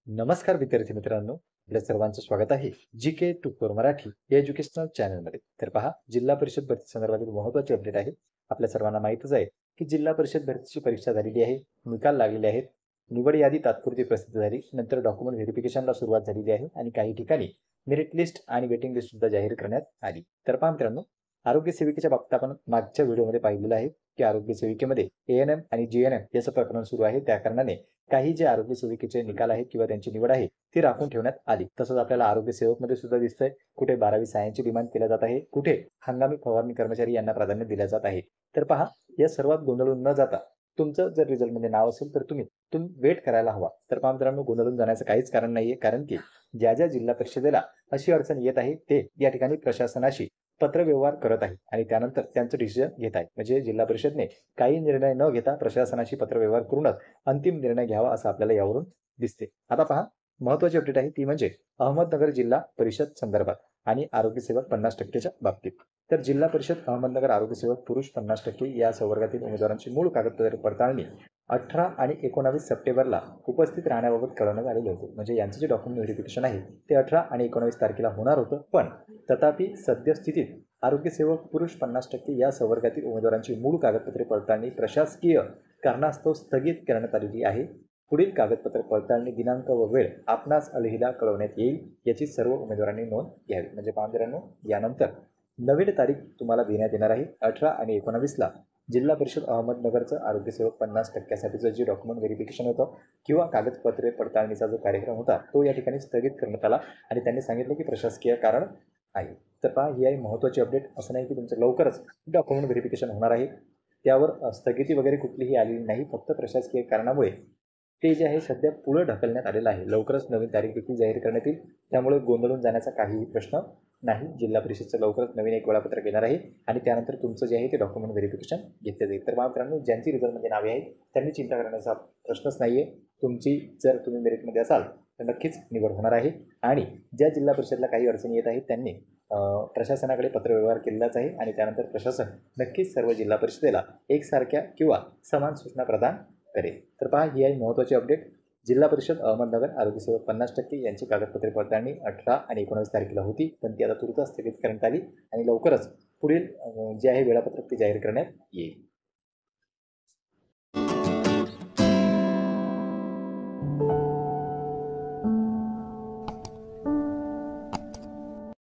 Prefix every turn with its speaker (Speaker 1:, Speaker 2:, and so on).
Speaker 1: नमस्कार विद्यार्थी मित्रांनो, आपल्या सर्वांचं स्वागत आहे जी.के. टू फोर मराठी या एज्युकेशनल चॅनलमध्ये. तर पहा, जिल्हा परिषद भरती संदर्भातील महत्त्वाची अपडेट आहे. आपल्या सर्वांना माहीतच आहे की जिल्हा परिषद भरतीची परीक्षा झालेली आहे, निकाल लागलेले आहेत, निवड यादी तात्पुरती प्रसिद्ध झाली, नंतर डॉक्युमेंट व्हेरिफिकेशनला सुरुवात झालेली आहे आणि काही ठिकाणी मेरिट लिस्ट आणि वेटिंग लिस्ट सुद्धा जाहीर करण्यात आली. तर पहा मित्रांनो, आरोग्य सेविकेच्या बाबतीत आपण मागच्या व्हिडिओमध्ये पाहिलेलं आहे की आरोग्य सेविकेमध्ये एएनएम आणि जीएनएम याचं प्रकरण सुरू आहे. त्या कारणाने काही जे आरोग्य सेविकेचे निकाल आहेत किंवा त्यांची निवड आहे ती राखून ठेवण्यात आली. तसंच आपल्याला आरोग्य सेवकमध्ये सुद्धा दिसतंय कुठे 12वी सायन्सची डिमांड केल्या जात आहे, कुठे हंगामी फवारणी कर्मचारी यांना प्राधान्य दिल्या जात आहे. तर पहा, या सर्वात गोंधळून न जाता तुमचं जर रिझल्टमध्ये नाव असेल तर तुम्ही वेट करायला हवा. तर पहा मित्रांनो, गोंधळून जाण्याचं काहीच कारण नाहीये, कारण की ज्या जिल्हा परिषदेला अशी अडचण येत आहे ते या ठिकाणी प्रशासनाशी पत्रव्यवहार करत आहे आणि त्यानंतर त्यांचं डिसिजन घेत आहे. म्हणजे जिल्हा परिषदने काही निर्णय न घेता प्रशासनाशी पत्रव्यवहार करूनच अंतिम निर्णय घ्यावा असं आपल्याला यावरून दिसते. आता पहा, महत्त्वाची अपडेट आहे ती म्हणजे अहमदनगर जिल्हा परिषद संदर्भात आणि आरोग्य सेवक 50%च्या बाबतीत. तर जिल्हा परिषद अहमदनगर आरोग्य सेवक पुरुष 50% या संवर्गातील उमेदवारांची मूळ कागदपत्रे पडताळणी 18 आणि 19 सप्टेंबरला उपस्थित राहण्याबाबत कळवण्यात आलेले होते. म्हणजे यांचं जे डॉक्युमेंट व्हेरिफिकेशन आहे ते 18 आणि 19 तारखेला होणार होतं. पण तथापि सद्यस्थितीत आरोग्य सेवक पुरुष 50% या संवर्गातील उमेदवारांची मूळ कागदपत्रे पडताळणी प्रशासकीय कारणास्तव स्थगित करण्यात आलेली आहे. पुढील कागदपत्र पडताळणी दिनांक व वेळ आपणास अलहिदा कळवण्यात येईल, याची सर्व उमेदवारांनी नोंद घ्यावी. म्हणजे पहा मित्रांनो, यानंतर नवीन तारीख तुम्हाला देण्यात येणार आहे. 18 आणि 19ला जिल्हा परिषद अहमदनगरचं आरोग्य सेवक 50%साठीचं जे डॉक्युमेंट व्हेरिफिकेशन होतं किंवा कागदपत्रे पडताळणीचा जो कार्यक्रम होता तो या ठिकाणी स्थगित करण्यात आला आणि त्यांनी सांगितलं की प्रशासकीय कारण आहे. तर पहा, ही आहे महत्त्वाची अपडेट. असं नाही की तुमचं लवकरच डॉक्युमेंट व्हेरिफिकेशन होणार आहे. त्यावर स्थगिती वगैरे कुठलीही आलेली नाही. फक्त प्रशासकीय कारणामुळे ते जे आहे सध्या पुढे ढकलण्यात आलेलं आहे. लवकरच नवीन तारीख देखील जाहीर करण्यात येईल. त्यामुळे गोंधळून जाण्याचा काहीही प्रश्न नाही. जिल्हा परिषदचं लवकरच नवीन एक वेळापत्रक येणार आहे आणि त्यानंतर तुमचं जे आहे ते डॉक्युमेंट व्हेरिफिकेशन घेतलं जाईल. तर पहा मित्रांनो, ज्यांची रिझल्टमध्ये नावे आहेत त्यांनी चिंता करण्याचा प्रश्नच नाही आहे. जर तुम्ही मेरिटमध्ये असाल तर नक्कीच निवड होणार आहे आणि ज्या जिल्हा परिषदला काही अडचणी येत आहेत त्यांनी प्रशासनाकडे पत्रव्यवहार केलेलाच आहे आणि त्यानंतर प्रशासन नक्कीच सर्व जिल्हा परिषदेला एकसारख्या किंवा समान सूचना प्रदान करेल. तर पहा, ही आहे महत्त्वाची अपडेट. जिल्हा परिषद अहमदनगर आरोग्य सेवक 50% यांची कागदपत्रे पडताळणी 18 आणि 19 तारखेला होती, पण ती आता तुर्तास स्थगित करण्यात आली आणि लवकरच पुढील जे आहे वेळापत्रक ते जाहीर करण्यात येईल.